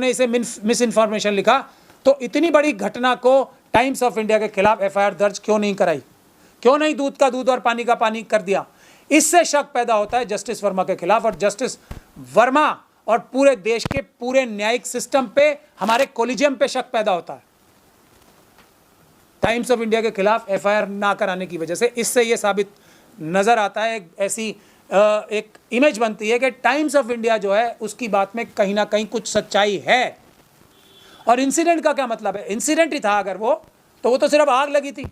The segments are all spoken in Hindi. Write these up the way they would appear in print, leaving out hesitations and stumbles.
ने इसे मिस इन्फॉर्मेशन लिखा, तो इतनी बड़ी घटना को टाइम्स ऑफ इंडिया के खिलाफ एफआईआर दर्ज क्यों नहीं कराई, क्यों नहीं दूध का दूध और पानी का पानी कर दिया? इससे शक पैदा होता है जस्टिस वर्मा के खिलाफ, और जस्टिस वर्मा और पूरे देश के पूरे न्यायिक सिस्टम पे, हमारे कोलिजियम पे शक पैदा होता है टाइम्स ऑफ इंडिया के खिलाफ एफआईआर ना कराने की वजह से। इससे यह साबित नजर आता है, ऐसी एक इमेज बनती है कि टाइम्स ऑफ इंडिया जो है उसकी बात में कहीं ना कहीं कुछ सच्चाई है। और इंसिडेंट का क्या मतलब है? इंसिडेंट ही था अगर वो, तो वो तो सिर्फ आग लगी थी।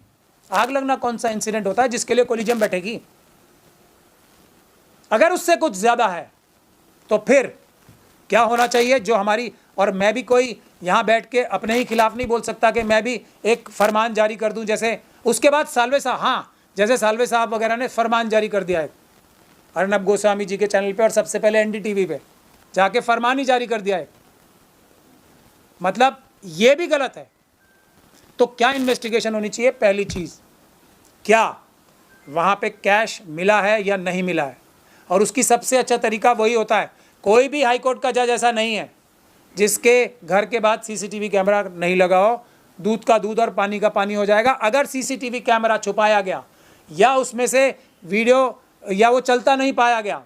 आग लगना कौन सा इंसिडेंट होता है जिसके लिए कोलिजियम बैठेगी? अगर उससे कुछ ज्यादा है तो फिर क्या होना चाहिए? जो हमारी, और मैं भी कोई यहां बैठ के अपने ही खिलाफ नहीं बोल सकता कि मैं भी एक फरमान जारी कर दूं, जैसे उसके बाद साल्वे साहब, हाँ जैसे साल्वे साहब वगैरह ने फरमान जारी कर दिया है अर्नब गोस्वामी जी के चैनल पे, और सबसे पहले एनडीटीवी पे जाके फरमान ही जारी कर दिया है, मतलब ये भी गलत है। तो क्या इन्वेस्टिगेशन होनी चाहिए? पहली चीज, क्या वहां पे कैश मिला है या नहीं मिला है? और उसकी सबसे अच्छा तरीका वही होता है, कोई भी हाईकोर्ट का जज ऐसा नहीं है जिसके घर के बाद सीसीटीवी कैमरा नहीं लगा हो, दूध का दूध और पानी का पानी हो जाएगा। अगर सीसीटीवी कैमरा छुपाया गया, या उसमें से वीडियो, या वो चलता नहीं पाया गया,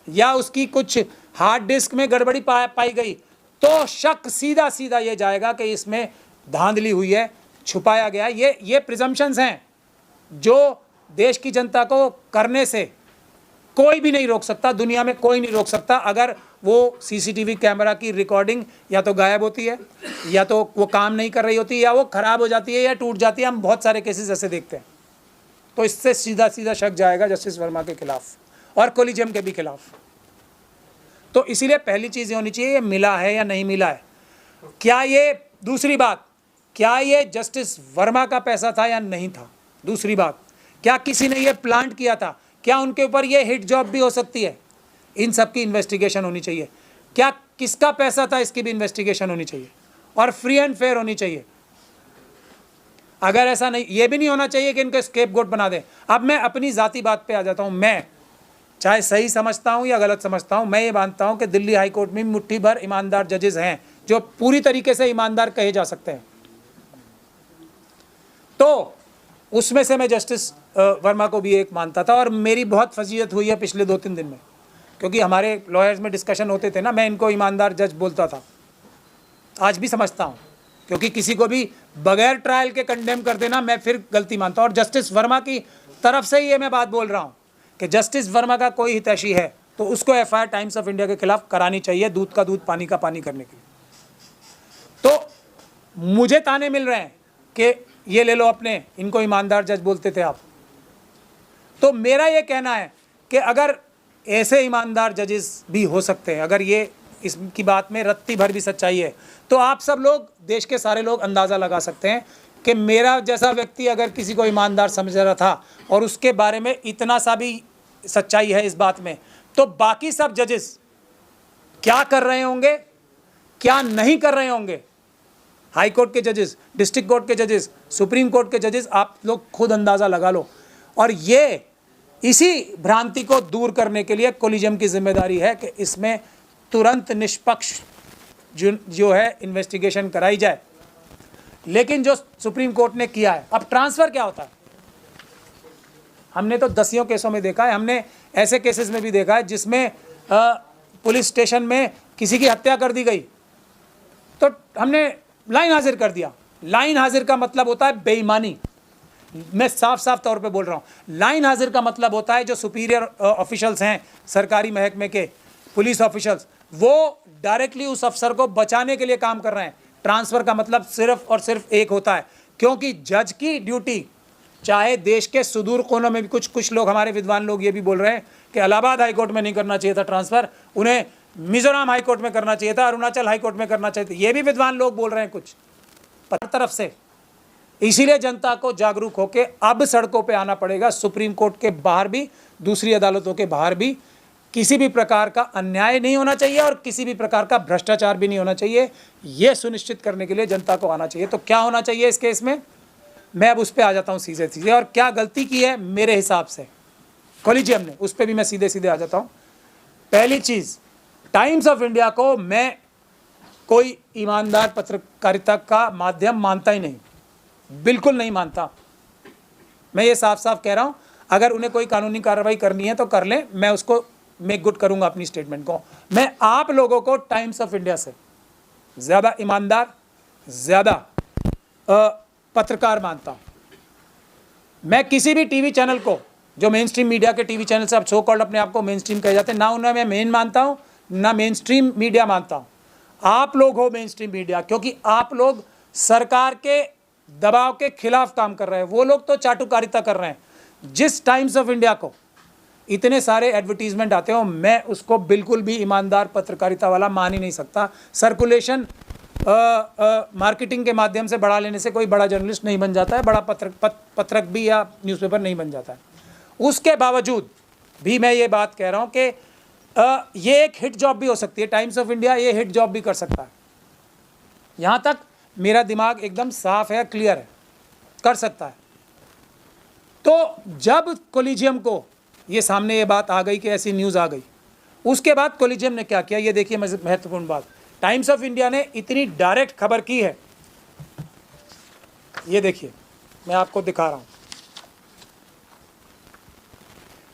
या उसकी कुछ हार्ड डिस्क में गड़बड़ी पाई गई, तो शक सीधा सीधा ये जाएगा कि इसमें धांधली हुई है, छुपाया गया। ये प्रिजम्पशंस हैं जो देश की जनता को करने से कोई भी नहीं रोक सकता, दुनिया में कोई नहीं रोक सकता। अगर वो सीसीटीवी कैमरा की रिकॉर्डिंग या तो गायब होती है, या तो वो काम नहीं कर रही होती, या वो खराब हो जाती है, या टूट जाती है, हम बहुत सारे केसेस ऐसे देखते हैं। तो इससे सीधा सीधा शक जाएगा जस्टिस वर्मा के खिलाफ और कोलिजियम के भी खिलाफ। तो इसीलिए पहली चीज़ ये होनी चाहिए, ये मिला है या नहीं मिला है। क्या ये, दूसरी बात, क्या ये जस्टिस वर्मा का पैसा था या नहीं था? दूसरी बात, क्या किसी ने ये प्लांट किया था? क्या उनके ऊपर ये हिट जॉब भी हो सकती है? इन सब की इन्वेस्टिगेशन होनी चाहिए। क्या किसका पैसा था, इसकी भी इन्वेस्टिगेशन होनी चाहिए, और फ्री एंड फेयर होनी चाहिए। अगर ऐसा नहीं, ये भी नहीं होना चाहिए कि इनको स्केपगोट बना दें। अब मैं अपनी ज़ाती बात पे आ जाता हूँ। मैं चाहे सही समझता हूँ या गलत समझता हूँ, मैं ये मानता हूँ कि दिल्ली हाई कोर्ट में मुट्ठी भर ईमानदार जजेस हैं जो पूरी तरीके से ईमानदार कहे जा सकते हैं। तो उसमें से मैं जस्टिस वर्मा को भी एक मानता था, और मेरी बहुत फजीयत हुई है पिछले 2-3 दिन में, क्योंकि हमारे लॉयर्स में डिस्कशन होते थे ना, मैं इनको ईमानदार जज बोलता था। आज भी समझता हूँ, क्योंकि किसी को भी बगैर ट्रायल के कंडेम कर देना मैं फिर गलती मानता हूँ। और जस्टिस वर्मा की तरफ से ही ये मैं बात बोल रहा हूँ कि जस्टिस वर्मा का कोई हितैषी है तो उसको एफआईआर टाइम्स ऑफ इंडिया के खिलाफ करानी चाहिए, दूध का दूध पानी का पानी करने के लिए। तो मुझे ताने मिल रहे हैं कि ये ले लो अपने, इनको ईमानदार जज बोलते थे आप। तो मेरा ये कहना है कि अगर ऐसे ईमानदार जजेस भी हो सकते हैं, अगर ये इसकी बात में रत्ती भर भी सच्चाई है, तो आप सब लोग, देश के सारे लोग अंदाज़ा लगा सकते हैं कि मेरा जैसा व्यक्ति अगर किसी को ईमानदार समझ रहा था और उसके बारे में इतना सा भी सच्चाई है इस बात में, तो बाकी सब जजेस क्या कर रहे होंगे, क्या नहीं कर रहे होंगे। हाई कोर्ट के जजेस, डिस्ट्रिक्ट कोर्ट के जजेस, सुप्रीम कोर्ट के जजेस, आप लोग खुद अंदाज़ा लगा लो। और ये इसी भ्रांति को दूर करने के लिए कोलिजियम की जिम्मेदारी है कि इसमें तुरंत निष्पक्ष जो है इन्वेस्टिगेशन कराई जाए। लेकिन जो सुप्रीम कोर्ट ने किया है, अब ट्रांसफ़र क्या होता है, हमने तो दसियों केसों में देखा है, हमने ऐसे केसेस में भी देखा है जिसमें पुलिस स्टेशन में किसी की हत्या कर दी गई तो हमने लाइन हाजिर कर दिया। लाइन हाजिर का मतलब होता है बेईमानी। मैं साफ साफ तौर पे बोल रहा हूँ, लाइन हाजिर का मतलब होता है जो सुपीरियर ऑफिशियल्स हैं सरकारी महकमे के, पुलिस ऑफिशियल्स, वो डायरेक्टली उस अफसर को बचाने के लिए काम कर रहे हैं। ट्रांसफ़र का मतलब सिर्फ और सिर्फ एक होता है, क्योंकि जज की ड्यूटी, चाहे देश के सुदूर कोनों में भी कुछ लोग, हमारे विद्वान लोग ये भी बोल रहे हैं कि इलाहाबाद हाई कोर्ट में नहीं करना चाहिए था ट्रांसफ़र, उन्हें मिजोरम हाई कोर्ट में करना चाहिए था, अरुणाचल हाई कोर्ट में करना चाहिए था, ये भी विद्वान लोग बोल रहे हैं कुछ पर तरफ से। इसीलिए जनता को जागरूक होकर अब सड़कों पे आना पड़ेगा, सुप्रीम कोर्ट के बाहर भी, दूसरी अदालतों के बाहर भी। किसी भी प्रकार का अन्याय नहीं होना चाहिए और किसी भी प्रकार का भ्रष्टाचार भी नहीं होना चाहिए, ये सुनिश्चित करने के लिए जनता को आना चाहिए। तो क्या होना चाहिए इस केस में, मैं अब उस पर आ जाता हूँ सीधे सीधे। और क्या गलती की है मेरे हिसाब से कोलिजियम ने, उस पर भी मैं सीधे सीधे आ जाता हूँ। पहली चीज़, टाइम्स ऑफ इंडिया को मैं कोई ईमानदार पत्रकारिता का माध्यम मानता ही नहीं, बिल्कुल नहीं मानता। मैं ये साफ साफ कह रहा हूँ, अगर उन्हें कोई कानूनी कार्रवाई करनी है तो कर लें, मैं उसको मेक गुड करूँगा अपनी स्टेटमेंट को। मैं आप लोगों को टाइम्स ऑफ इंडिया से ज़्यादा ईमानदार, ज़्यादा पत्रकार मानता हूँ। मैं किसी भी टीवी चैनल को, जो मेन स्ट्रीम मीडिया के टीवी चैनल से अब सो कॉल्ड अपने आप को मेन स्ट्रीम कहे जाते हैं, ना उन्हें मैं मेन मानता हूँ, ना मेन स्ट्रीम मीडिया मानता हूँ। आप लोग हो मेन स्ट्रीम मीडिया, क्योंकि आप लोग सरकार के दबाव के खिलाफ काम कर रहे हैं। वो लोग तो चाटुकारिता कर रहे हैं। जिस टाइम्स ऑफ इंडिया को इतने सारे एडवर्टीजमेंट आते हो, मैं उसको बिल्कुल भी ईमानदार पत्रकारिता वाला मान ही नहीं सकता। सर्कुलेशन मार्केटिंग के माध्यम से बढ़ा लेने से कोई बड़ा जर्नलिस्ट नहीं बन जाता है, बड़ा पत्रक भी या न्यूज़पेपर नहीं बन जाता है। उसके बावजूद भी मैं ये बात कह रहा हूँ कि ये एक हिट जॉब भी हो सकती है। टाइम्स ऑफ इंडिया ये हिट जॉब भी कर सकता है। यहाँ तक मेरा दिमाग एकदम साफ है, क्लियर है, कर सकता है। तो जब कोलिजियम को ये सामने ये बात आ गई कि ऐसी न्यूज़ आ गई, उसके बाद कोलिजियम ने क्या किया, ये देखिए महत्वपूर्ण बात। टाइम्स ऑफ इंडिया ने इतनी डायरेक्ट खबर की है, ये देखिए मैं आपको दिखा रहा हूं,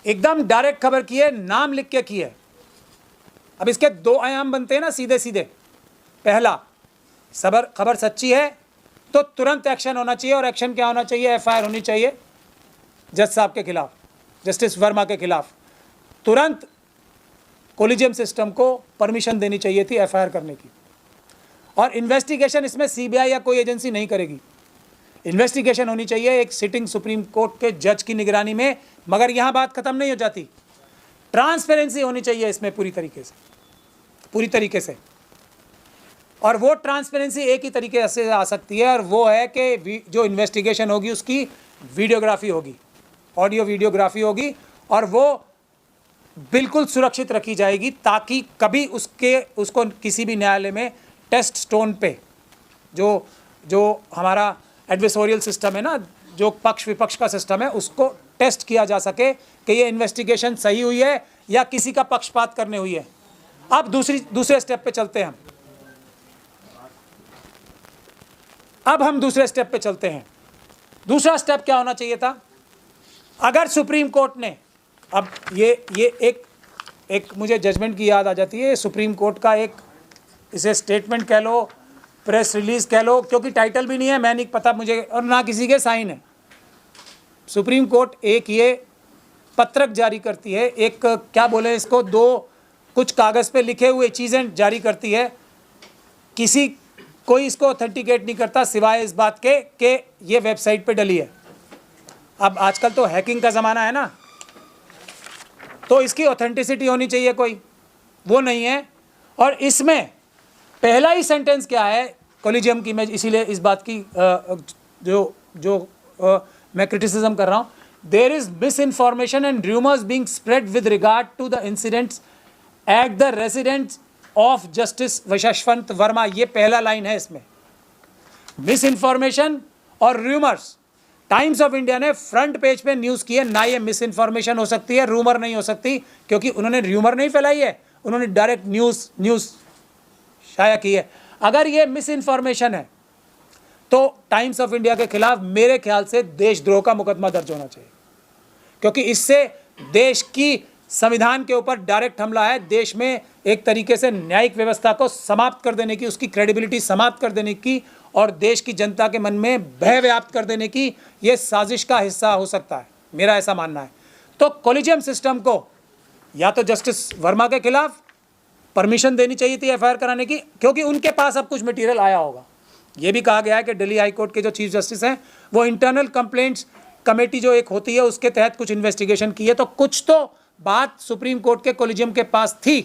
एकदम डायरेक्ट खबर की है, नाम लिख के की है। अब इसके दो आयाम बनते हैं ना सीधे सीधे। पहला, खबर सच्ची है तो तुरंत एक्शन होना चाहिए, और एक्शन क्या होना चाहिए? एफआईआर होनी चाहिए जज साहब के खिलाफ, जस्टिस वर्मा के खिलाफ। तुरंत कोलिजियम सिस्टम को परमिशन देनी चाहिए थी एफआईआर करने की। और इन्वेस्टिगेशन इसमें सीबीआई या कोई एजेंसी नहीं करेगी। इन्वेस्टिगेशन होनी चाहिए एक सिटिंग सुप्रीम कोर्ट के जज की निगरानी में। मगर यहाँ बात खत्म नहीं हो जाती, ट्रांसपेरेंसी होनी चाहिए इसमें पूरी तरीके से। और वो ट्रांसपेरेंसी एक ही तरीके से आ सकती है, और वो है कि जो इन्वेस्टिगेशन होगी उसकी वीडियोग्राफी होगी, ऑडियो वीडियोग्राफी होगी, और वो बिल्कुल सुरक्षित रखी जाएगी, ताकि कभी उसको किसी भी न्यायालय में टेस्ट स्टोन पे, जो हमारा एडवर्सोरियल सिस्टम है ना, जो पक्ष विपक्ष का सिस्टम है, उसको टेस्ट किया जा सके कि ये इन्वेस्टिगेशन सही हुई है या किसी का पक्षपात करने हुई है। अब दूसरे स्टेप पे चलते हैं हम दूसरे स्टेप पे चलते हैं। दूसरा स्टेप क्या होना चाहिए था? अगर सुप्रीम कोर्ट ने, अब ये एक मुझे जजमेंट की याद आ जाती है, सुप्रीम कोर्ट का एक, इसे स्टेटमेंट कह लो, प्रेस रिलीज कह लो, क्योंकि टाइटल भी नहीं है, मैं नहीं पता मुझे, और ना किसी के साइन है। सुप्रीम कोर्ट एक ये पत्रक जारी करती है, एक क्या बोले इसको, दो कुछ कागज़ पे लिखे हुए चीज़ें जारी करती है। कोई इसको ऑथेंटिकेट नहीं करता सिवाय इस बात के कि ये वेबसाइट पे डली है। अब आजकल तो हैकिंग का ज़माना है ना, तो इसकी ऑथेंटिसिटी होनी चाहिए कोई, वो नहीं है। और इसमें पहला ही सेंटेंस क्या है कोलिजियम की, मैं इसीलिए इस बात की मैं क्रिटिसिज्म कर रहा हूँ, there is misinformation and rumours being spread with regard to the incidents at the residence of justice Yashwant Varma. ये पहला लाइन है इसमें, मिस इन्फॉर्मेशन और र्यूमर्स। टाइम्स ऑफ इंडिया ने फ्रंट पेज पे न्यूज़ की है ना, ये मिस इन्फॉर्मेशन हो सकती है, रूमर नहीं हो सकती, क्योंकि उन्होंने र्यूमर नहीं फैलाई है, उन्होंने डायरेक्ट न्यूज़ शाया की है। अगर ये मिस इन्फॉर्मेशन है तो टाइम्स ऑफ इंडिया के खिलाफ मेरे ख्याल से देशद्रोह का मुकदमा दर्ज होना चाहिए, क्योंकि इससे देश की संविधान के ऊपर डायरेक्ट हमला है। देश में एक तरीके से न्यायिक व्यवस्था को समाप्त कर देने की, उसकी क्रेडिबिलिटी समाप्त कर देने की, और देश की जनता के मन में भय व्याप्त कर देने की ये साजिश का हिस्सा हो सकता है, मेरा ऐसा मानना है। तो कोलिजियम सिस्टम को या तो जस्टिस वर्मा के खिलाफ परमिशन देनी चाहिए थी एफआईआर कराने की, क्योंकि उनके पास अब कुछ मटेरियल आया होगा। ये भी कहा गया है कि दिल्ली हाई कोर्ट के जो चीफ जस्टिस हैं वो इंटरनल कंप्लेंट्स कमेटी जो एक होती है उसके तहत कुछ इन्वेस्टिगेशन की है, तो कुछ तो बात सुप्रीम कोर्ट के कोलिजियम के पास थी